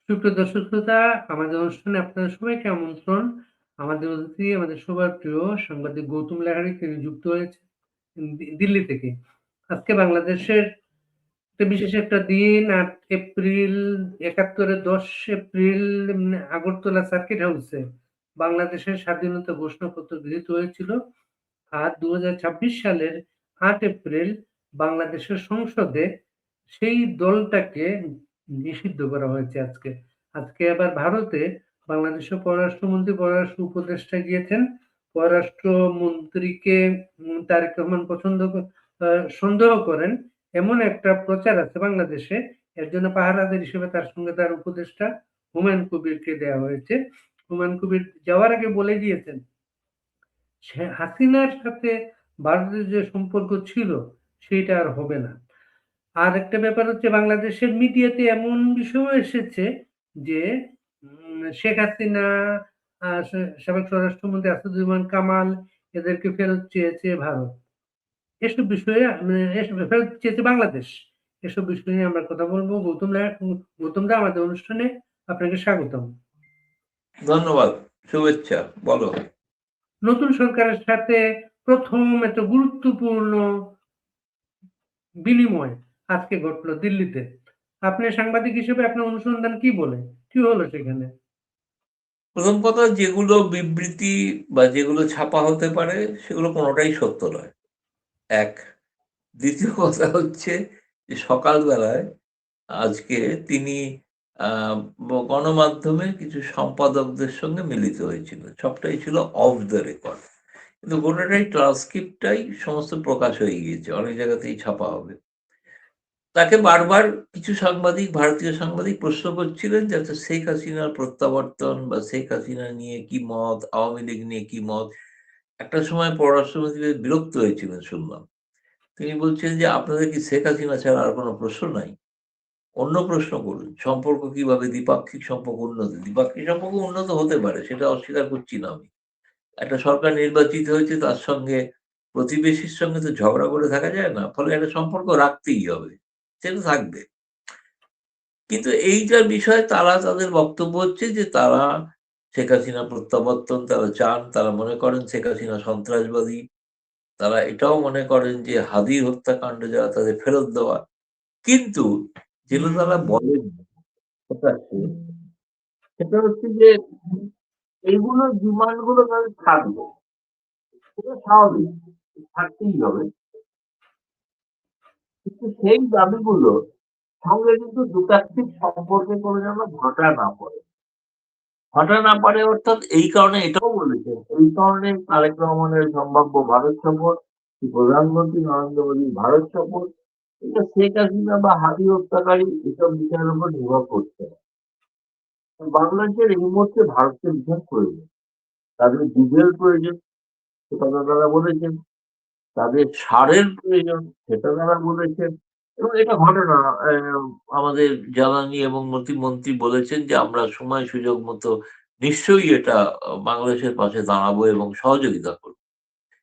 সুপ্রিয় দর্শক শ্রোতা, আমাদের অনুষ্ঠানে আপনাদের সবাইকে আমন্ত্রণ। আমাদের অতিথি আমাদের সবার প্রিয় সাংবাদিক গৌতম লাহিড়ী, তিনি যুক্ত হয়েছে দিল্লি থেকে। আজকে বাংলাদেশের বিশেষ একটা দিন, ৮ এপ্রিল ৭১ এর ১০ এপ্রিল আগরতলা সার্কিট হাউসে বাংলাদেশের স্বাধীনতা ঘোষণাপত্র গৃহীত হয়েছিল। আর ২০২৬ সালের ৮ এপ্রিল বাংলাদেশের সংসদে সেই দলটাকে নিষিদ্ধ করা হয়েছে আজকে। আজকে আবার ভারতে বাংলাদেশের পররাষ্ট্রমন্ত্রী, পররাষ্ট্র উপদেষ্টা গিয়েছেন। পররাষ্ট্রমন্ত্রীকে তারেক রহমান সন্দেহ করেন এমন একটা প্রচার আছে বাংলাদেশে। এর জন্য পাহারাদার হিসেবে তার সঙ্গে তার উপদেষ্টা হুমায়ুন কবিরকে দেওয়া হয়েছে। হুমায়ুন কবির যাওয়ার আগে বলে দিয়েছেন হাসিনার সাথে ভারতের যে সম্পর্ক ছিল সেইটা আর হবে না। আর একটা ব্যাপার হচ্ছে, বাংলাদেশের মিডিয়াতে এমন বিষয়ও এসেছে যে শেখ হাসিনা, সাবেক স্বরাষ্ট্রমন্ত্রী আসাদুজ্জামান কামাল এদেরকে ফেরত চেয়েছে ভারত। এসব বিষয়ে এসব ফেরত চেয়েছে বাংলাদেশ। এসব বিষয় নিয়ে আমরা কথা বলবো। গৌতম দা, আমাদের অনুষ্ঠানে আপনাকে স্বাগতম। ধন্যবাদ, শুভেচ্ছা। বলো। নতুন সরকারের সাথে প্রথম একটা গুরুত্বপূর্ণ বিনিময় আজকে ঘটলো দিল্লিতে। আপনি সাংবাদিক হিসেবে আপনার অনুসন্ধান কি বলে? কি হলো সেখানে? প্রথম কথা, যেগুলো বিবৃতি বা যেগুলো ছাপা হতে পারে সেগুলো কোনোটাই সত্য নয়, এক। দ্বিতীয় কথা হচ্ছে যে সকালবেলায় আজকে তিনি গণমাধ্যমের কিছু সম্পাদকদের সঙ্গে মিলিত হয়েছিল। সবটাই ছিল অফ দ্য রেকর্ড, কিন্তু গোটাটাই ট্রান্সক্রিপ্টটাই সমস্ত প্রকাশ হয়ে গিয়েছে, অনেক জায়গাতেই ছাপা হবে। তাকে বারবার কিছু সাংবাদিক, ভারতীয় সাংবাদিক প্রশ্ন করছিলেন যাতে শেখ হাসিনার প্রত্যাবর্তন বা শেখ হাসিনা নিয়ে কি মত, আওয়ামী লীগ নিয়ে কি মত। একটা সময় পররাষ্ট্রমন্ত্রী বিরক্ত হয়েছিলেন শুনলাম। তিনি বলছেন যে আপনাদের কি শেখ হাসিনা ছাড়া আর কোনো প্রশ্ন নাই? অন্য প্রশ্ন করুন। সম্পর্ক কিভাবে দ্বিপাক্ষিক সম্পর্ক উন্নত? দ্বিপাক্ষিক সম্পর্ক উন্নত হতে পারে, সেটা অস্বীকার করছি না আমি। একটা সরকার নির্বাচিত হয়েছে, তার সঙ্গে প্রতিবেশীর সঙ্গে তো ঝগড়া করে থাকা যায় না। ফলে একটা সম্পর্ক রাখতেই হবে, সেটা থাকবে। কিন্তু এইটার বিষয়ে তারা, তাদের বক্তব্য হচ্ছে যে তারা শেখ হাসিনা প্রত্যাবর্তন তারা চান। তারা মনে করেন শেখ হাসিনা সন্ত্রাসবাদী। তারা এটাও মনে করেন যে হাদির হত্যাকাণ্ড যারা, তাদের ফেরত দেওয়া। কিন্তু যেগুলো তারা বলেন প্রকাশ্যে, সেটা হচ্ছে যে এইগুলো ডিমান্ডগুলো তাদের থাকবে, সেটা স্বাভাবিক, থাকতেই হবে। কিন্তু সেই দাবিগুলো সঙ্গে কিন্তু দ্বিপাক্ষিক সম্পর্কে কোনো যেন ভাটা না পড়ে। ভাটা না পারে অর্থাৎ এই কারণে এটাও বলেছেন, এই কারণে তারেক রহমানের সম্ভাব্য ভারত সফর, প্রধানমন্ত্রী নরেন্দ্র মোদীর ভারত সফর, এটা শেখ হাসিনা বা হাদি হত্যাকারী এসব বিষয়ের উপর নির্ভর করছে না। বাংলাদেশের এই মুহূর্তে ভারতকে ভীষণ প্রয়োজন। তাদের যুগের প্রয়োজন, সেটা তারা বলেছেন। তাদের সারের প্রয়োজন, সেটা তারা বলেছেন। এবং এটা ঘটনা, আমাদের জ্বালানি এবং মন্ত্রী বলেছেন যে আমরা সময় সুযোগ মতো নিশ্চয়ই এটা বাংলাদেশের পাশে দাঁড়াবো এবং সহযোগিতা করব।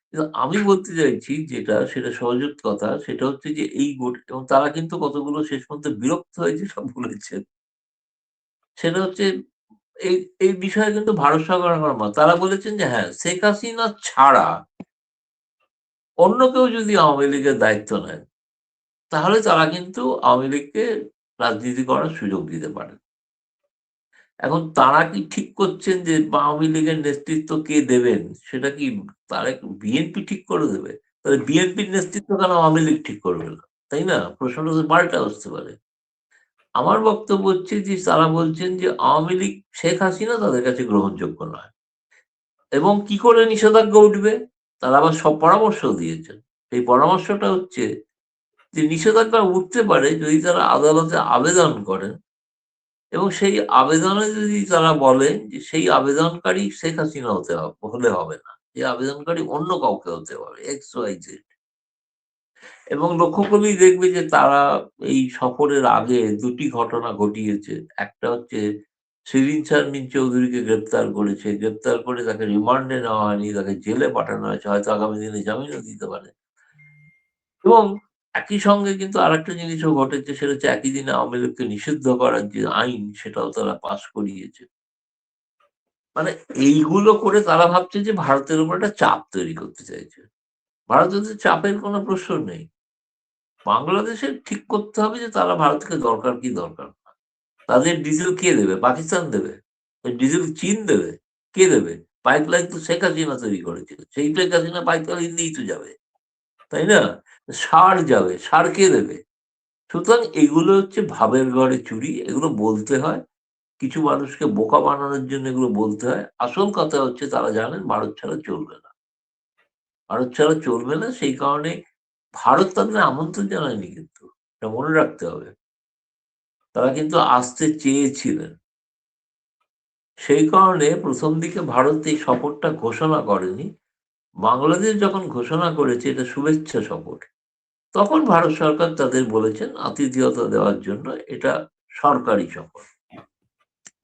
কিন্তু আমি বলতে চাইছি যেটা, সেটা সহযোগ কথা, সেটা হচ্ছে যে এই এবং তারা কিন্তু কতগুলো শেষ পর্যন্ত বিরক্ত হয়েছে সব বলেছেন। সেটা হচ্ছে এই এই বিষয়ে কিন্তু ভারত সরকারের আমার মত। তারা বলেছেন যে হ্যাঁ, শেখ হাসিনা ছাড়া অন্য কেউ যদি আওয়ামী লীগের দায়িত্ব নেয়, তাহলে তারা কিন্তু আওয়ামী লীগকে রাজনীতি করার সুযোগ দিতে পারেন। এখন তারা কি ঠিক করছেন যে আওয়ামী লীগের নেতৃত্ব কে দেবেন? সেটা কি তারা বিএনপি ঠিক করে দেবে? তাহলে বিএনপির নেতৃত্ব কেন আওয়ামী লীগ ঠিক করবে না? তাই না? প্রশ্নটা তো পাল্টা আসতে পারে। আমার বক্তব্য হচ্ছে যে তারা বলছেন যে আওয়ামী লীগ, শেখ হাসিনা তাদের কাছে গ্রহণযোগ্য নয়। এবং কি করে নিষেধাজ্ঞা উঠবে? তারা আবার সব পরামর্শও দিয়েছেন। এই পরামর্শটা হচ্ছে যে নিষেধাজ্ঞা উঠতে পারে যদি তারা আদালতে আবেদন করেন এবং সেই আবেদনে যদি তারা বলেন যে সেই আবেদনকারী শেখ হাসিনা হলে হবে না। এই আবেদনকারী অন্য কাউকে হতে হবে, এক্স ওয়াই জেড। এবং লক্ষ্য করলেই দেখবে যে তারা এই সফরের আগে দুটি ঘটনা ঘটিয়েছে। একটা হচ্ছে শিরীন শারমিন চৌধুরীকে গ্রেপ্তার করেছে। গ্রেপ্তার করে তাকে রিমান্ডে নেওয়া হয়নি, তাকে জেলে পাঠানো হয়েছে। হয়তো আগামী দিনে জামিনও দিতে পারে। এবং একই সঙ্গে কিন্তু আরেকটা জিনিসও ঘটেছে, সেটা হচ্ছে একই দিনে আওয়ামী লীগকে নিষিদ্ধ করার যে আইন সেটাও তারা পাস করিয়েছে। মানে এইগুলো করে তারা ভাবছে যে ভারতের উপর একটা চাপ তৈরি করতে চাইছে। ভারতের তো চাপের কোনো প্রশ্ন নেই। বাংলাদেশের ঠিক করতে হবে যে তারা ভারতকে দরকার কি দরকার না। তাদের ডিজেল কে দেবে? পাকিস্তান দেবে? ডিজেল চীন দেবে? কে দেবে? পাইপলাইন তো শেখ হাসিনা তৈরি করেছিল। সেই শেখ হাসিনা পাইপলাইন দিয়েই তো যাবে। তাই না? সার যাবে। সার কে দেবে? সুতরাং এগুলো হচ্ছে ভাবের ঘরে চুরি। এগুলো বলতে হয়। কিছু মানুষকে বোকা বানানোর জন্য এগুলো বলতে হয়। আসল কথা হচ্ছে তারা জানেন ভারত ছাড়া চলবে না। ভারত ছাড়া চলবে না, সেই কারণে ভারত তাদের আমন্ত্রণ জানায়নি কিন্তু। এটা মনে রাখতে হবে। তারা কিন্তু আসতে চেয়েছিলেন। সেই কারণে ১ম দিকে ভারত এই সফরটা ঘোষণা করেনি। বাংলাদেশ যখন ঘোষণা করেছে এটা শুভেচ্ছা সফর, তখন ভারত সরকার তাদের বলেছেন আতিথেয়তা দেওয়ার জন্য এটা সরকারি সফর।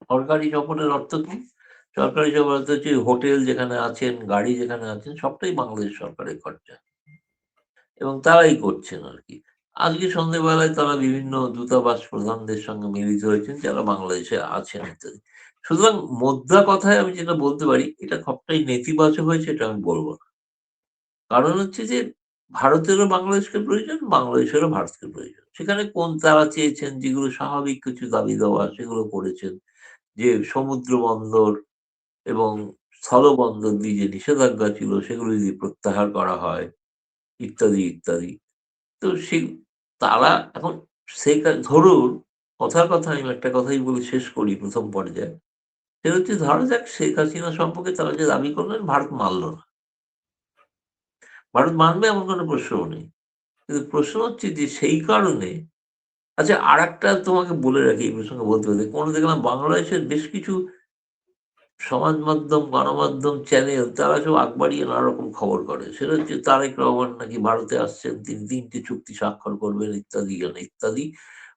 সরকারি সফরের অর্থ কি? সরকারি সফর অর্থ হচ্ছে হোটেল যেখানে আছেন, গাড়ি যেখানে আছেন সবটাই বাংলাদেশ সরকারের খরচা। এবং তারাই করছেন আরকি। আজকে সন্ধ্যেবেলায় তারা বিভিন্ন দূতাবাস প্রধানদের সঙ্গে মিলিত হয়েছেন যারা বাংলাদেশে আছেন ইত্যাদি। সুতরাং মোদ্দা কথায় আমি যেটা বলতে পারি, এটা সবটাই নেতিবাচক হয়েছে এটা আমি বলব না। কারণ হচ্ছে যে ভারতেরও বাংলাদেশকে প্রয়োজন, বাংলাদেশেরও ভারতকে প্রয়োজন। সেখানে কোন তারা চেয়েছেন যেগুলো স্বাভাবিক কিছু দাবি-দাওয়া সেগুলো করেছেন। যে সমুদ্র বন্দর এবং স্থলবন্দর দিয়ে যে নিষেধাজ্ঞা ছিল সেগুলো যদি প্রত্যাহার করা হয় ইত্যাদি, ইত্যাদি। তো তারা এখন ধরুন কথার কথা আমি একটা কথাই বলে শেষ করি ১ম পর্যায়ে। সেটা হচ্ছে ধরা যাক শেখ হাসিনা সম্পর্কে তারা যে দাবি করলেন ভারত মানল না। ভারত মানবে এমন কোনো প্রশ্নও নেই। কিন্তু প্রশ্ন হচ্ছে যে সেই কারণে আচ্ছা আরেকটা তোমাকে বলে রাখি এই প্রসঙ্গে বলতে বলতে, কোনো দেখলাম বাংলাদেশের বেশ কিছু সমাজ মাধ্যম, গণমাধ্যম, চ্যানেল তারা সব আগ বাড়িয়ে নানা রকম খবর করে। সেটা হচ্ছে তারেক রহমান নাকি ভারতে আসছেন, তিনি ৩ টি চুক্তি স্বাক্ষর করবেন ইত্যাদি, ইত্যাদি।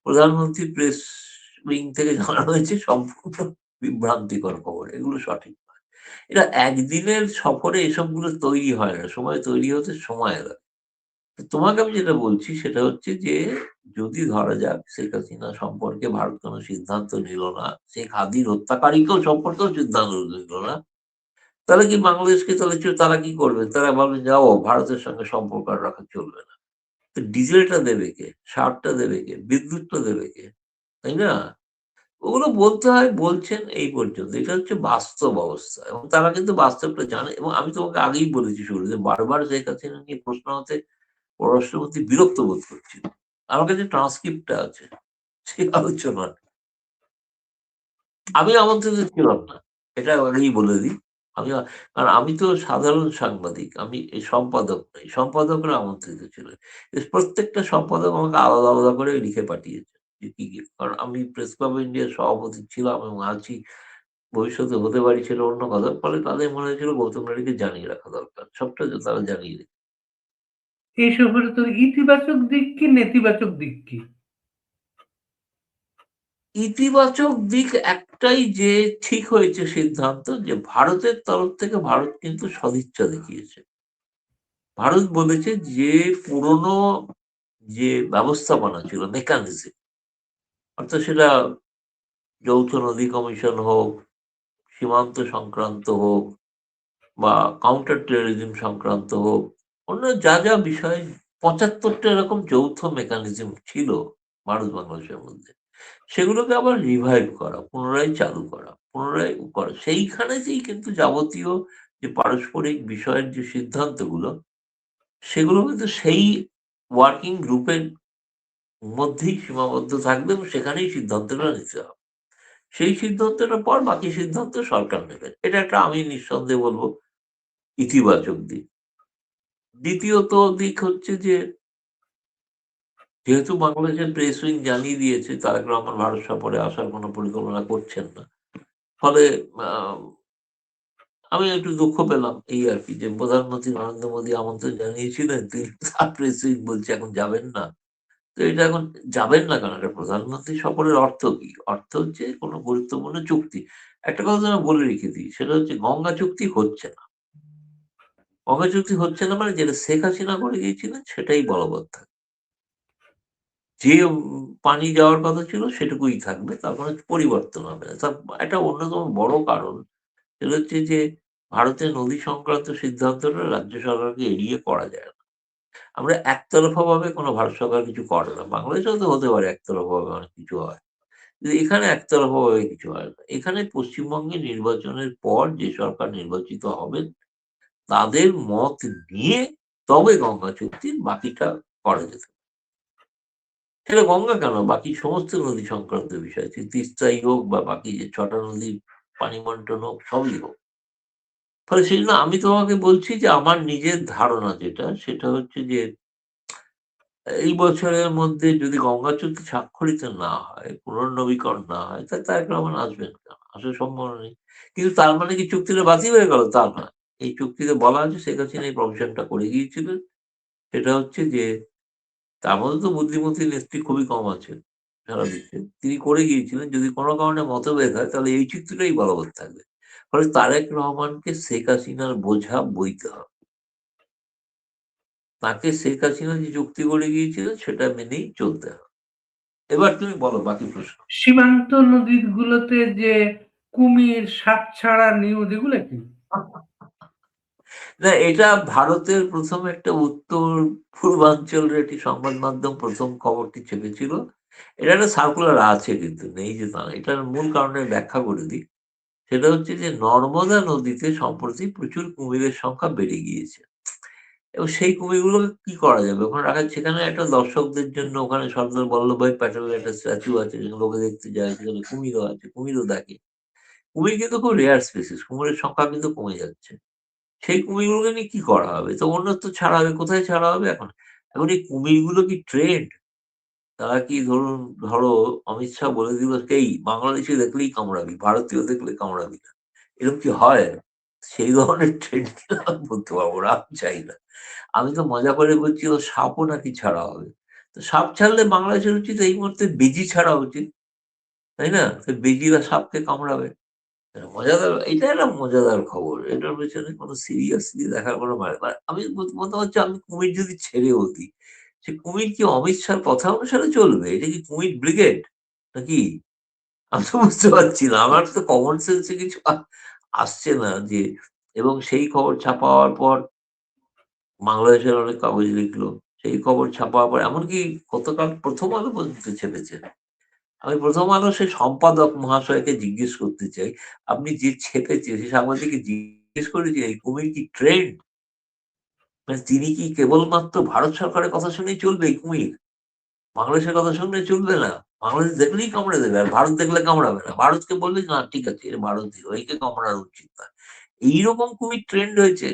প্রধানমন্ত্রী প্রেস উইং থেকে জানানো হয়েছে সম্পূর্ণ বিভ্রান্তিকর খবর। এগুলো সঠিক নয়। এরা একদিনের সফরে এসবগুলো তৈরি হয় না। সময় তৈরি হতে সময় লাগে। তো তোমাকে আমি যেটা বলছি সেটা হচ্ছে যে যদি ধরা যাক শেখ হাসিনা সম্পর্কে ভারত কোন সিদ্ধান্ত নিল না, শেখ হাদির হত্যাকারীকেও সম্পর্কেও সিদ্ধান্ত নিল না, তাহলে কি বাংলাদেশকে তাহলে তারা কি করবে? তারা ভাববে যে ভারতের সঙ্গে সম্পর্ক আর রাখা চলবে না। তো ডিজেলটা দেবে কে? সারটা দেবে কে? বিদ্যুৎটা দেবে কে? তাই না? ওগুলো বলতে হয়, বলছেন এই পর্যন্ত। এটা হচ্ছে বাস্তব অবস্থা এবং তারা কিন্তু বাস্তবটা জানে এবং আমি তোমাকে আগেই বলেছি শুরুতে বারবার শেখ হাসিনা নিয়ে প্রশ্ন হতে পররাষ্ট্রমন্ত্রী বিরক্ত বোধ করছিল। আমার কাছে ট্রান্সক্রিপ্টটা আছে সেই আলোচনার। আমি আমন্ত্রিত ছিলাম না। এটা আগেই বলে দিই। কারণ আমি তো সাধারণ সাংবাদিক। আমি এই সম্পাদক নই। সম্পাদকরা আমন্ত্রিত ছিলেন। প্রত্যেকটা সম্পাদক আমাকে আলাদা, আলাদা করে লিখে পাঠিয়েছে। যে কি। কারণ আমি প্রেস ক্লাব ইন্ডিয়ার সভাপতি ছিলাম এবং আছি। ভবিষ্যতে হতে পারি সেটা অন্য কথা। ফলে তাদের মনে হয়েছিল গৌতম রায়কে জানিয়ে রাখা দরকার। সবটা তারা জানিয়ে রেখেছে। এই সফরে তোর ইতিবাচক দিক কি নেতিবাচক দিক কি? ইতিবাচক দিক একটাই যে ঠিক হয়েছে সিদ্ধান্ত যে ভারতের তরফ থেকে ভারত কিন্তু সদিচ্ছা দেখিয়েছে। ভারত বলেছে যে পুরনো যে ব্যবস্থাপনা ছিল মেকানিজম অর্থাৎ সেটা যৌথ নদী কমিশন হোক, সীমান্ত সংক্রান্ত হোক বা কাউন্টার টেররিজম সংক্রান্ত হোক, অন্য যা, যা বিষয় ৭৫ টা এরকম যৌথ মেকানিজম ছিল ভারত বাংলাদেশের মধ্যে। সেগুলোকে আবার রিভাইভ করা, পুনরায় চালু করা, পুনরায় করা। সেইখানেতেই কিন্তু যাবতীয় যে পারস্পরিক বিষয়ের যে সিদ্ধান্তগুলো, সেগুলো কিন্তু সেই ওয়ার্কিং গ্রুপের মধ্যেই সীমাবদ্ধ থাকবে এবং সেখানেই সিদ্ধান্তটা নিতে হবে। সেই সিদ্ধান্তটার পর বাকি সিদ্ধান্ত সরকার নেবেন। এটা একটা আমি নিঃসন্দেহে বলব ইতিবাচক দিক। দ্বিতীয়ত দিক হচ্ছে যে যেহেতু বাংলাদেশের প্রেস উইং জানিয়ে দিয়েছে তারেক রহমান ভারত সফরে আসার কোন পরিকল্পনা করছেন না। ফলে আ আমি একটু দুঃখ পেলাম এই আরকি যে প্রধানমন্ত্রী নরেন্দ্র মোদী আমন্ত্রণ জানিয়েছিলেন তিনি তার প্রেস উইং বলছে এখন যাবেন না। তো এটা এখন যাবেন না কেন? এটা প্রধানমন্ত্রী সফরের অর্থ কি? অর্থ হচ্ছে কোন গুরুত্বপূর্ণ চুক্তি। একটা কথা যেন বলে রেখে দিই সেটা হচ্ছে গঙ্গা চুক্তি হচ্ছে না। গঙ্গা চুক্তি হচ্ছে না মানে যেটা শেখ হাসিনা করে গিয়েছিলেন সেটাই বলবৎ থাকবে। যে পানি যাওয়ার কথা ছিল সেটুকুই থাকবে, তার কোনো পরিবর্তন হবে না। তার একটা অন্যতম বড় কারণ সেটা হচ্ছে যে ভারতের নদী সংক্রান্ত সিদ্ধান্তটা রাজ্য সরকারকে এড়িয়ে করা যায় না। আমরা একতরফাভাবে কোনো ভারত সরকার কিছু করে না। বাংলাদেশেও তো হতে পারে একতরফাভাবে অনেক কিছু হয়। কিন্তু এখানে একতরফাভাবে কিছু হয় না। এখানে পশ্চিমবঙ্গে নির্বাচনের পর যে সরকার নির্বাচিত হবেন, তাদের মত নিয়ে তবে গঙ্গা চুক্তির বাকিটা করা যেতে পারে। সেটা গঙ্গা কেন, বাকি সমস্ত নদী সংক্রান্ত বিষয়। সে তিস্তাই হোক বা বাকি যে ৬ টা নদীর পানি বন্টন হোক, সবই হোক। ফলে সেজন্য আমি তোমাকে বলছি যে আমার নিজের ধারণা যেটা, সেটা হচ্ছে যে এই বছরের মধ্যে যদি গঙ্গা চুক্তি স্বাক্ষরিত না হয়, পুনর্নবীকরণ না হয়, তাহলে তারেক রহমান আসবেন কেন? আসার সম্ভাবনা নেই। কিন্তু তার মানে কি চুক্তিটা বাতিল হয়ে গেল? তা নয়। এই চুক্তিতে বলা আছে শেখ হাসিনা এই প্রভিশনটা করে গিয়েছিলেন। সেটা হচ্ছে যে তার মধ্যে তো বুদ্ধিমতী নেত্রী খুবই কম আছেন সারা বিশ্বে। তিনি করে গিয়েছিলেন যদি কোনো কারণে মতভেদ হয় তাহলে এই চুক্তিটাই বলবৎ থাকবে। ফলে তারেক রহমানকে শেখ হাসিনার বোঝা বইতে হবে। তাকে শেখ হাসিনা যে চুক্তি করে গিয়েছিলেন সেটা মেনেই চলতে হবে। এবার তুমি বলো বাকি প্রশ্ন। সীমান্ত নদীগুলোতে যে কুমির, সাপ ছাড়া নিউজ এগুলো কি? না, এটা ভারতের প্রথম একটা উত্তর পূর্বাঞ্চলের একটি সংবাদ মাধ্যম প্রথম খবরটি ছেপেছিল। এটা একটা সার্কুলার আছে কিন্তু, নেই যে তা না। এটার মূল কারণের ব্যাখ্যা করে দিই। সেটা হচ্ছে যে নর্মদা নদীতে সম্প্রতি প্রচুর কুমিরের সংখ্যা বেড়ে গিয়েছে। এবং সেই কুমিরগুলোকে কি করা যাবে? ওখানে রাখা, সেখানে একটা দর্শকদের জন্য ওখানে সর্দার বল্লভভাই প্যাটেলের একটা স্ট্যাচু আছে যেখানে লোকে দেখতে যায়, সেখানে কুমিরও আছে, কুমিরও দেখে। কুমির কিন্তু খুব রেয়ার স্পেসিস, কুমিরের সংখ্যা কিন্তু কমে যাচ্ছে। সেই কুমিরগুলোকে নিয়ে কি করা হবে? তো অন্যত্র ছাড়া হবে, কোথায় ছাড়া হবে এখন? এখন এই কুমিরগুলো কি ট্রেন্ড? তারা কি ধরো অমিত শাহ বলে দিল, "এই বাংলাদেশী দেখলেই কামড়াবি, ভারতীয় দেখলে কামড়াবি না।" এরকম কি হয়? সেই ধরনের ট্রেন্ড কিনা আমি বলতে পারবো না, আমি চাই না। আমি তো মজা করে বলছি ও সাপও নাকি ছাড়া হবে। তো সাপ ছাড়লে বাংলাদেশের উচিত এই মুহূর্তে বেজি ছাড়া উচিত। তাই না? তো বেজিরা সাপকে কামড়াবে। মজাদার, এটা একটা মজাদার খবর। এটার পেছনে কোনো সিরিয়াসলি দেখার কোনো মানে আমি মনে হচ্ছে আমি কুমির যদি ছেড়েও দিই, সে কুমির কি অমিত শাহর কথা অনুসারে চলবে? এটা কি কুমির ব্রিগেড? নাকি? আমি তো বুঝতে পারছি না। আমার তো কমন সেন্স এ কিছু আসছে না যে, এবং সেই খবর ছাপা হওয়ার পর বাংলাদেশের অনেক কাগজ লিখলো। সেই খবর ছাপা হওয়ার পর এমনকি গতকাল 'প্রথম আলো' পর্যন্ত ছেপেছে। আমি 'প্রথম আলোর' সেই সম্পাদক মহাশয়কে জিজ্ঞেস করতে চাই, আপনি যে ছেপেছে সেই সাংবাদিককে জিজ্ঞেস করেছি, "এই কুমির কি ট্রেন্ড? মানে তিনি কি কেবলমাত্র ভারত সরকারের কথা শুনেই চলবে এই কুমির? বাংলাদেশের কথা শুনলে চলবে না? বাংলাদেশ দেখলেই কামড়ে দেবে, আর ভারত দেখলে কামড়াবে না। ভারতকে বলবে, না ঠিক আছে এ ভারতীয়, একে কামড়ানো উচিত না।" এইরকম কুমির ট্রেন্ড হয়েছে?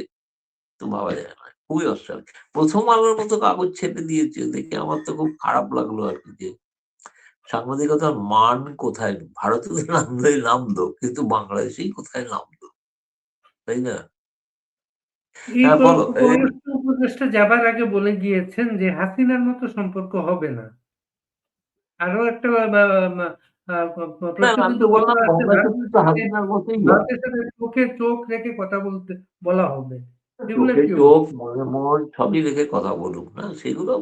তো ভাবা যায় না। খুবই অস্বাভাবিক। 'প্রথম আলোর' মতো কাগজ ছেপে দিয়েছে দেখে আমার তো খুব খারাপ লাগলো আরকি যে সাংবাদিকতার মান কোথায়? ভারতে তো নামলেই নামলো, কিন্তু বাংলাদেশেই কোথায় নামলো? তাই না? এই হ্যাঁ, বলো। পররাষ্ট্র উপদেষ্টা যাবার আগে বলে গিয়েছেন যে হাসিনার মতো সম্পর্ক হবে না। আরো একটা বা বা মা আ প প না, প্রশ্ন না, আমি কিন্তু তো করা বললাম আছে গঙ্গা চুক্তি তো হাসিনার মতোই হয়। ভারতের সাথে চোখে চোখ রেখে কথা বলা হবে। এগুলা চোখে কি চোখ, মনে মন সবই রেখে কথা বলুক না। সেগুলো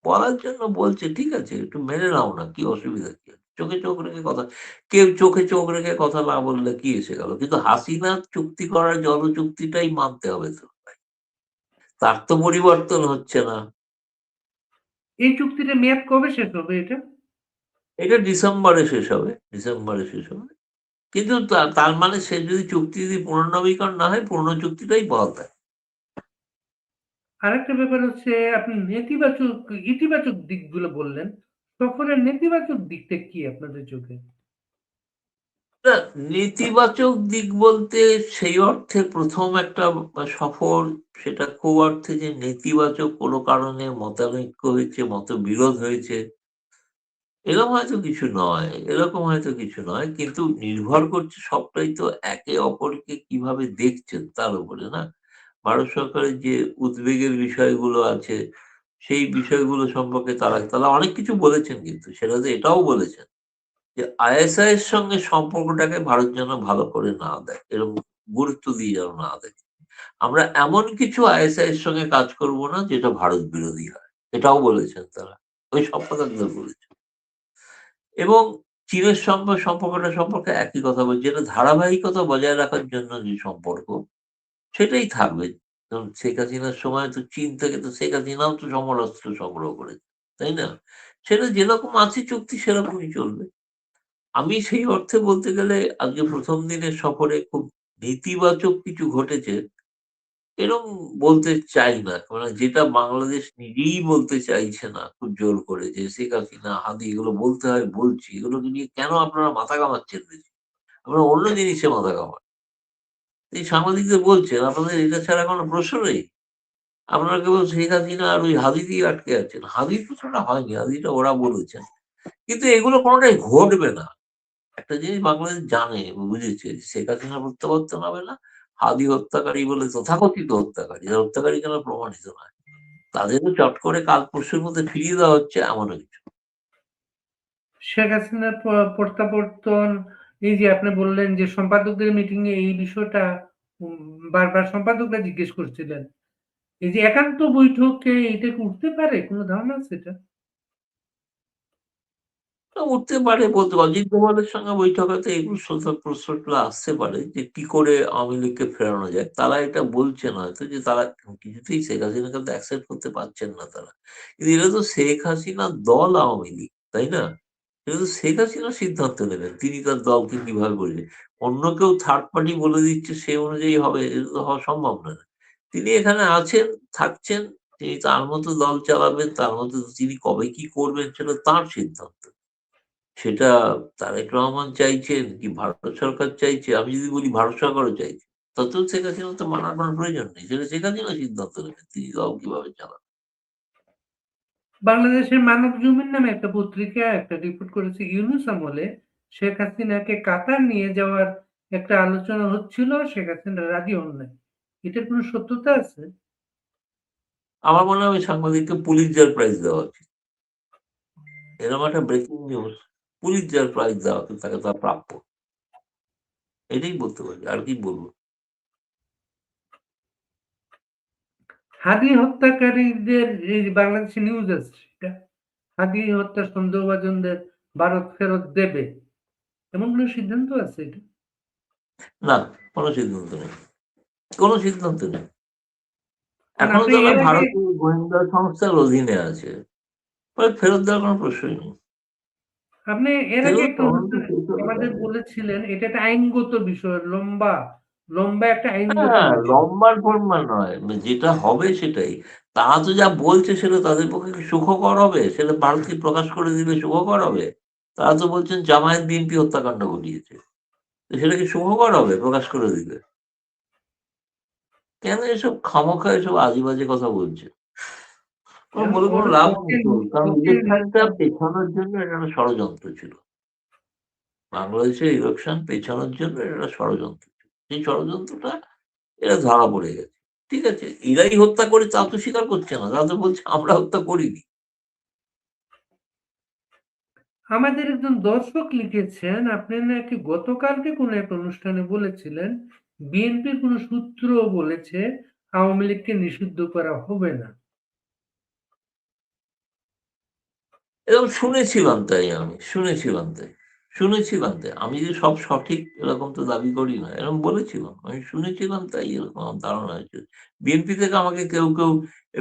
বলার জন্য বলছে, ঠিক আছে, একটু মেনে নাও না। কি অসুবিধা কি আছে? চোখে চোখ রেখে কথা, কেউ চোখে চোখ রেখে কথা না বললে কি এসে গেল? কিন্তু হাসিনা চুক্তি করার জলচুক্তিটাই মানতে হবে তো। তার তো পরিবর্তন হচ্ছে না। এই চুক্তির মেয়াদ কবে শেষ হবে এটা? এটা ডিসেম্বরে শেষ হবে। ডিসেম্বরে শেষ হবে। কিন্তু তার মানে সে যদি চুক্তি যদি পুনর্নবীকরণ না হয়, পুরনো চুক্তিটাই বহাল থাকে। আরেকটা ব্যাপার হচ্ছে আপনি ইতিবাচক দিকগুলো বললেন। সফরের নেতিবাচক দিকটা কি আপনাদের চোখে? না, নেতিবাচক দিক বলতে সেই অর্থে ১ম একটা সফর, সেটা খুব অর্থে যে নেতিবাচক কোনো কারণে মতানৈক্য হয়েছে, মতবিরোধ হয়েছে, এরকম হয়তো কিছু নয়। কিন্তু নির্ভর করছে সবটাই তো একে অপরকে কিভাবে দেখছেন তার উপরে না? ভারত সরকারের যে উদ্বেগের বিষয়গুলো আছে, সেই বিষয়গুলো সম্পর্কে তারা অনেক কিছু বলেছেন, কিন্তু সেটাতে এটাও বলেছেন যে আইএসআই এর সঙ্গে সম্পর্কটাকে ভারত যেন ভালো করে না দেয়। এরকম গুরুত্ব দিয়ে যেন না দেখে। আমরা এমন কিছু আইএসআই এর সঙ্গে কাজ করব না যেটা ভারত বিরোধী হয়। এটাও বলেছেন তারা। ওই সম্পাদকদের বলেছে। এবং চীনের সঙ্গে সম্পর্কটা সম্পর্কে একই কথা বলছি। এটা ধারাবাহিকতা বজায় রাখার জন্য যে সম্পর্ক, সেটাই থাকবে। কারণ শেখ হাসিনার সময় তো চীন থেকে তো শেখ হাসিনাও তো সমরাস্ত্র সংগ্রহ করেছে। তাই না? সেটা যেরকম আছে চুক্তি সেরকমই চলবে। আমি সেই অর্থে বলতে গেলে আজকে ১ম দিনের সফরে খুব নেতিবাচক কিছু ঘটেছে এরকম বলতে চাই না। মানে যেটা বাংলাদেশ নিজেই বলতে চাইছে না খুব জোর করে যে শেখ হাসিনা, হাদি এগুলো বলতে হয় বলছি। এগুলোকে নিয়ে কেন আপনারা মাথা ঘামাচ্ছেন বেশি? আপনারা অন্য জিনিসে মাথা ঘামান। এই সাংবাদিকদের বলছেন আপনাদের এটা ছাড়া কোনো প্রশ্ন নেই। আপনারা কেবল শেখ হাসিনা আর ওই হাদি দিয়ে আটকে আছেন। হাদির প্রশ্নটা হয়নি, হাদিটা ওরা বলেছেন। কিন্তু এগুলো কোনটাই ঘটবে না। একটা জিনিস বাংলাদেশ জানে, বুঝেছে শেখ হাসিনা প্রত্যাবর্তন হবে না। হাদি হত্যাকারী বলে তথাকথিত হত্যাকারী, এরা হত্যাকারী কেন প্রমাণিত নয়। তাদেরও চট করে কাল পরশুর মধ্যে ফিরিয়ে দেওয়া হচ্ছে এমনও কিছু। শেখ হাসিনার প্রত্যাবর্তন, এই যে আপনি বললেন যে সম্পাদকদের মিটিং এ এই বিষয়টা উম বারবার সম্পাদকরা জিজ্ঞেস করছিলেন। এই যে একান্ত বৈঠকে এটা কি উঠতে পারে? কোন ধারণা আছে এটা? উঠতে পারে বলতে অজিত দোভালের সঙ্গে বৈঠক হয়তো এই প্রশ্নগুলো আসতে পারে যে কি করে আওয়ামী লীগকে ফেরানো যায়। তারা এটা বলছেন হয়তো যে তারা কিছুতেই শেখ হাসিনাকে তো অ্যাকসেপ্ট করতে পারছেন না তারা। কিন্তু এটা তো শেখ হাসিনার দল আওয়ামী লীগ, তাই না? এটা তো শেখ হাসিনা সিদ্ধান্ত নেবেন। তিনি তার দলকে কিভাবে করবেন। অন্য কেউ থার্ড পার্টি বলে দিচ্ছে সে অনুযায়ী হবে, এটা তো হওয়া সম্ভব নয়। তিনি এখানে আছেন, থাকছেন, তিনি তার মতো দল চালাবেন, তার মতো তিনি কবে কি করবেন সেটা তাঁর সিদ্ধান্ত। সেটা তারেক রহমান চাইছেন কি ভারত সরকার চাইছে? আমি যদি বলি ভারত সরকারও চাইছে। তাতেও শেখ হাসিনার তো মানার কোনো প্রয়োজন নেই। সেটা শেখ হাসিনা সিদ্ধান্ত নেবেন। তিনি দল কিভাবে চালাবেন। বাংলাদেশের মানব জমিন নামে একটা পত্রিকা একটা রিপোর্ট করেছে ইউনূস আমলে শেখ হাসিনাকে কাতার নিয়ে যাওয়ার একটা আলোচনা হচ্ছিল, শেখ হাসিনা রাজি হন নাই। এটার কোনো সত্যতা আছে? আমার মনে হয় ওই সাংবাদিককে পুলিৎজার প্রাইজ দেওয়া উচিত। এরকম একটা ব্রেকিং নিউজ পুলিৎজার প্রাইজ দেওয়া উচিত, তাকে তার প্রাপ্য। এটাই বলতে পারি। আর কি বলব? হাদি হত্যাকারীদের এই যে বাংলাদেশে নিউজ আসছে এটা, হাদি হত্যার সন্দেহভাজনদের ভারত ফেরত দেবে, এমন কোনো সিদ্ধান্ত আছে এটা? না, কোন সিদ্ধান্ত নেই। কোন সিদ্ধান্ত নেই। কারণ এখনো আপনি তারা এর আগে ভারতীয় গোয়েন্দা সংস্থার অধীনে আছে। ফেরত দেওয়ার কোন প্রশ্নই নেই। আপনি এর আগে ফেরত একটা তদন্ত অনুষ্ঠানে শেষ হলে আমাদের দেবে। বলেছিলেন এটা একটা আইনগত বিষয়, লম্বা লম্বা একটা আইনগত হ্যাঁ, বিষয়। লম্বার ফরমান নয়। যেটা হবে সেটাই। তারা তো যা বলছে সেটা তাদের পক্ষে কি সুখকর হবে? সেটা ভারতকে প্রকাশ করে দিলে সুখকর হবে? তারা তো বলছেন জামায়াত বিএনপি হত্যাকাণ্ড ঘটিয়েছে। তো সেটা কি সুখকর হবে প্রকাশ করে দিলে? কেন এসব খামোখা এসব আজে-বাজে কথা বলছে? এখন বলে কোনো ওর লাভ ওকে নেই তো। কারণ ওকে ইলেকশনটা পেছানোর জন্য এটা একটা ষড়যন্ত্র ছিল। বাংলাদেশের ইলেকশন পেছানোর জন্য এটা একটা ষড়যন্ত্র ছিল। সেই ষড়যন্ত্রটা এরা ধরা পড়ে গেছে। ঠিক আছে? এরাই হত্যা করে তা তো স্বীকার করছে না। তারা তো বলছে আমরা হত্যা করিনি। আমাদের একজন দর্শক লিখেছেন, আপনি নাকি গতকালকে কোনো এক অনুষ্ঠানে বলেছিলেন, বিএনপির কোনো সূত্র বলেছে আওয়ামী লীগকে নিষিদ্ধ করা হবে না। এরকম শুনেছিলাম তাই আমি। শুনেছিলাম তাই। শুনেছিলাম তাই। আমি যে সব সঠিক এরকম তো দাবি করি না। এরকম বলেছিলাম। আমি শুনেছিলাম তাই এরকম আমার ধারণা হয়েছে। বিএনপি থেকে আমাকে কেউ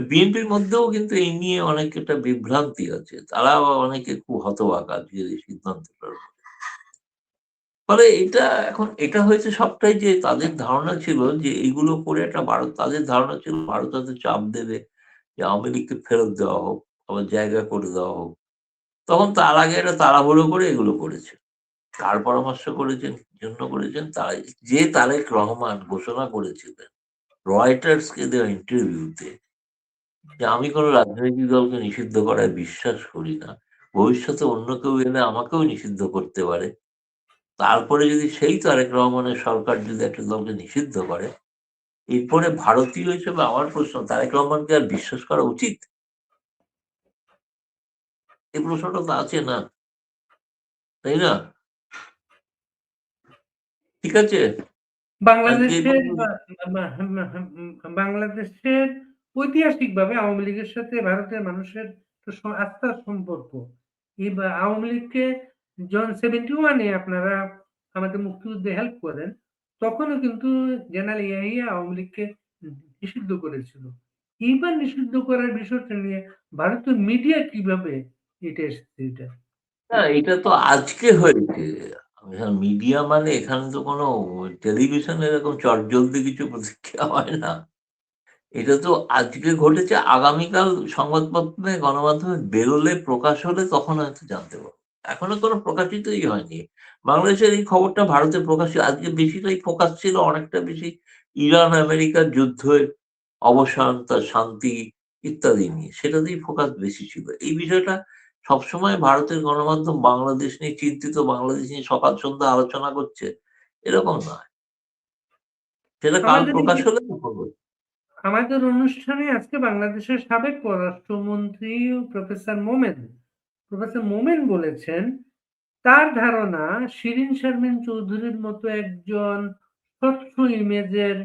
বিএনপির মধ্যেও কিন্তু এই নিয়ে অনেক একটা বিভ্রান্তি আছে। তারা আবার অনেকে খুব হতবাক আজকের এই সিদ্ধান্তটার উপরে। ফলে এটা হয়েছে সবটাই যে তাদের ধারণা ছিল যে এগুলো করে একটা ভারত তাদের ধারণা ছিল ভারত হয়তো চাপ দেবে যে আওয়ামী লীগকে ফেরত দেওয়া হোক, আবার জায়গা করে দেওয়া হোক। তখন তার আগে একটা তাড়াহুড়ো করে এগুলো করেছে। কার পরামর্শ করেছেন, কি জন্য করেছেন তারাই যে তারেক রহমান ঘোষণা করেছিলেন রয়টার্সকে দেওয়া ইন্টারভিউতে যে আমি কোন রাজনৈতিক দলকে নিষিদ্ধ করায় বিশ্বাস করি না। ভবিষ্যতে অন্য কেউ এলে আমাকেও নিষিদ্ধ করতে পারে। তারপরে যদি সেই তারেক রহমানের সরকার যদি একটা দলকে নিষিদ্ধ করে, এরপরে ভারতীয় হিসেবে আমার প্রশ্ন তারেক রহমানকে আর বিশ্বাস করা উচিত? এই প্রশ্নটা তো আছে না, তাই না? ঠিক আছে? আজকে এই বাংলাদেশের পর্যন্ত বা বা বাংলাদেশের ঐতিহাসিকভাবে আওয়ামী লীগের সাথে ভারতের মানুষের একটা আস্থার সম্পর্ক। আওয়ামী লীগকে যখন 71 এ আপনারা আমাদের মুক্তিযুদ্ধে হেল্প করেন, তখনও কিন্তু জেনারেল ইয়াহিয়া আওয়ামী লীগকে নিষিদ্ধ করেছিল। এইবার নিষিদ্ধ করার বিষয়টা নিয়ে ভারতীয় মিডিয়া কিভাবে এটা এসেছে এটা? না, এটা তো আজকে হয়েছে। মিডিয়া মানে এখানে তো কোনো টেলিভিশনে এরকম চটজলদি কিছু প্রতিক্রিয়া হয় না। এটা তো আজকে ঘটেছে। আগামীকাল সংবাদপত্রে গণমাধ্যমে বেরোলে, প্রকাশ হলে তখন হয়তো জানতে পারবো। এখনো কোনো প্রকাশিতই হয়নি। বাংলাদেশের এই খবরটা ভারতে প্রকাশিত আজকে বেশিটাই ফোকাস ছিল অনেকটা বেশি ইরান আমেরিকার যুদ্ধের অবসান, তার শান্তি ইত্যাদি নিয়ে। সেটাতেই ফোকাস বেশি ছিল। এই বিষয়টা সবসময় ভারতের গণমাধ্যম বাংলাদেশ নিয়ে চিন্তিত, বাংলাদেশ নিয়ে সকাল সন্ধ্যা আলোচনা করছে, এরকম নয়। সেটা কাল আমাদের এই প্রকাশ যে হলে তখন বলবো। আমাদের অনুষ্ঠানে আজকে বাংলাদেশের সাবেক পররাষ্ট্রমন্ত্রী প্রফেসর মোমেন বলেছেন, তার ধারণা শিরীন শারমিন চৌধুরীর মতো একজন স্বচ্ছ ইমেজের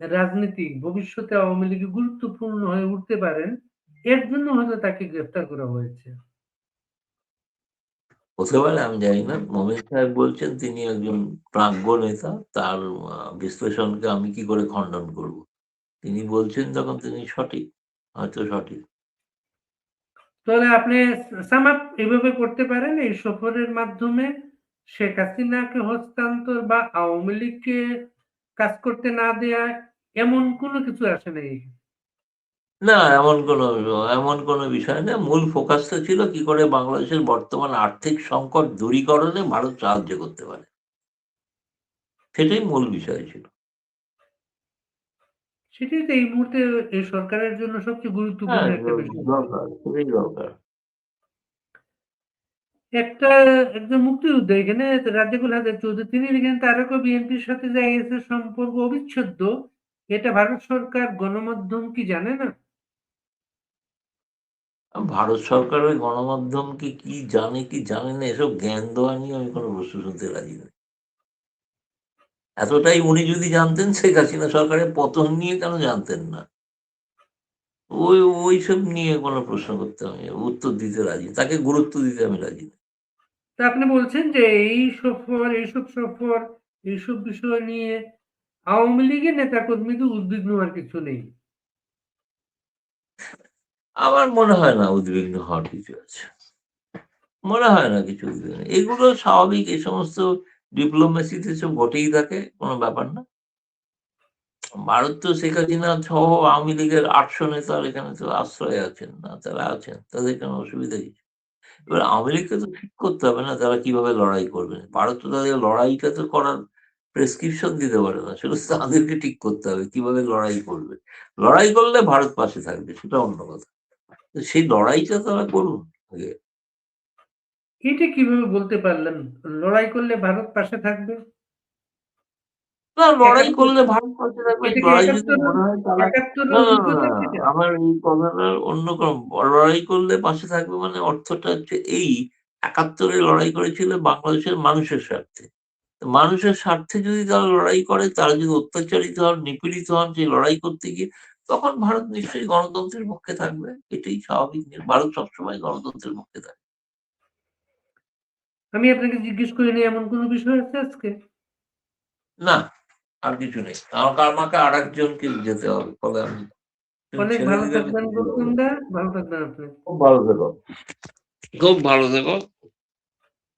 রাজনীতিক ভবিষ্যতে আওয়ামী লীগে গুরুত্বপূর্ণ হয়ে উঠতে পারেন। এর জন্য হয়তো তাকে গ্রেফতার করা হয়েছে। হতে পারে, আমি জানি না। মোমেন সাহেব বলছেন তিনি একজন প্রাজ্ঞ নেতা। তার বিশ্লেষণকে আমি কি করে খণ্ডন করব? তিনি বলছেন যখন তিনি সঠিক, হয়তো সঠিক। তাহলে আপনি সাম আপ এভাবে করতে পারেন এই সফরের মাধ্যমে শেখ হাসিনাকে হস্তান্তর বা আওয়ামী লীগকে কাজ করতে না দেয়া এমন কোনো কিছু আসে নাই। না, এমন কোনো বিষয় না। মূল ফোকাসটা ছিল কি করে বাংলাদেশের বর্তমান আর্থিক সংকট দূরীকরণে ভারত সাহায্য করতে পারে। সেটাই মূল বিষয় ছিল। সেটাই তো এই মুহূর্তে এই সরকারের জন্য সবচেয়ে গুরুত্বপূর্ণ হ্যাঁ, একটা বিষয়। দরকার, খুবই দরকার। একটা একজন মুক্তিযোদ্ধা এখানে রাজ্জাকুল হায়দার চৌধুরী তিনি লিখেন তারেক ও বিএনপির সাথে যে আইএসের সম্পর্ক অবিচ্ছেদ্য, এটা ভারত সরকার গণমাধ্যম কি জানে না? ভারত সরকারের গণমাধ্যম কি জানে কি জানে না এসব জ্ঞান দেওয়া নিয়ে আমি কোনো প্রশ্ন শুনতে রাজি নই। এতটাই উনি যদি জানতেন শেখ হাসিনা সরকারের পতন নিয়ে কেন জানতেন না? ওইসব নিয়ে কোনো প্রশ্ন করতে আমি উত্তর দিতে রাজি। তাকে গুরুত্ব দিতে আমি রাজি না। তা আপনি বলছেন যে এইসব সফর, এইসব বিষয় নিয়ে আওয়ামী লীগের নেতাকর্মীদের উদ্বিগ্ন হওয়ার কিছু নেই। আমার মনে হয় না উদ্বিগ্ন হওয়ার কিছু আছে। মনে হয় না কিছু উদ্বিগ্ন। এগুলো স্বাভাবিক, এই সমস্ত ডিপ্লোমেসিতে এসব ঘটেই থাকে, কোনো ব্যাপার না। ভারত তো শেখ হাসিনা সহ আওয়ামী লীগের ৮০০ নেতার এখানে তো আশ্রয়ে আছেন না, তারা আছেন। তাদের কোনো অসুবিধা কি? এবার আওয়ামী লীগকে তো ঠিক করতে হবে না তারা কিভাবে লড়াই করবেন। ভারত তো তাদের লড়াইটা তো করার প্রেসক্রিপশন দিতে পারে না। সেটা তো তাদেরকে ঠিক করতে হবে কিভাবে লড়াই করবে। লড়াই করলে ভারত পাশে থাকবে, সেটা অন্য কথা। তো সেই লড়াইটা তারা করুন আগে। এটা কিভাবে বলতে পারলেন? লড়াই করলে ভারত পাশে থাকবে? না, লড়াই ৭১ করলে ভারত পাশে থাকবে। এটা কি লড়াই যদি ৭১ মনে হয় তারা ৭১ না, এর না, না, অভিজ্ঞতা না, কি এটা? আমার এই কথাটার অন্য কোনো লড়াই করলে পাশে থাকবে মানে অর্থটা হচ্ছে এই ৭১ এ লড়াই করেছিল বাংলাদেশের মানুষের স্বার্থে। মানুষের স্বার্থে যদি তারা লড়াই করে, তারা যদি অত্যাচারিত হন, নিপীড়িত হন সেই লড়াই করতে গিয়ে, তখন ভারত নিশ্চয়ই গণতন্ত্রের পক্ষে থাকবে। এটাই স্বাভাবিক। ভারত সবসময় গণতন্ত্রের পক্ষে থাকে। আমি আপনাকে জিজ্ঞেস করিনি এমন কোনো বিষয় আছে আজকে? না, আর কিছু নেই। আমাকে আরেকজনকে যেতে হবে। ফলে আমি তুমি অনেক ছেড়ে ভালো দিলে আমি থাকবেন চলে যাবো। গৌতম দা। ভালো থাকবেন আপনি। খুব ভালো থেকো। খুব ভালো থেকো।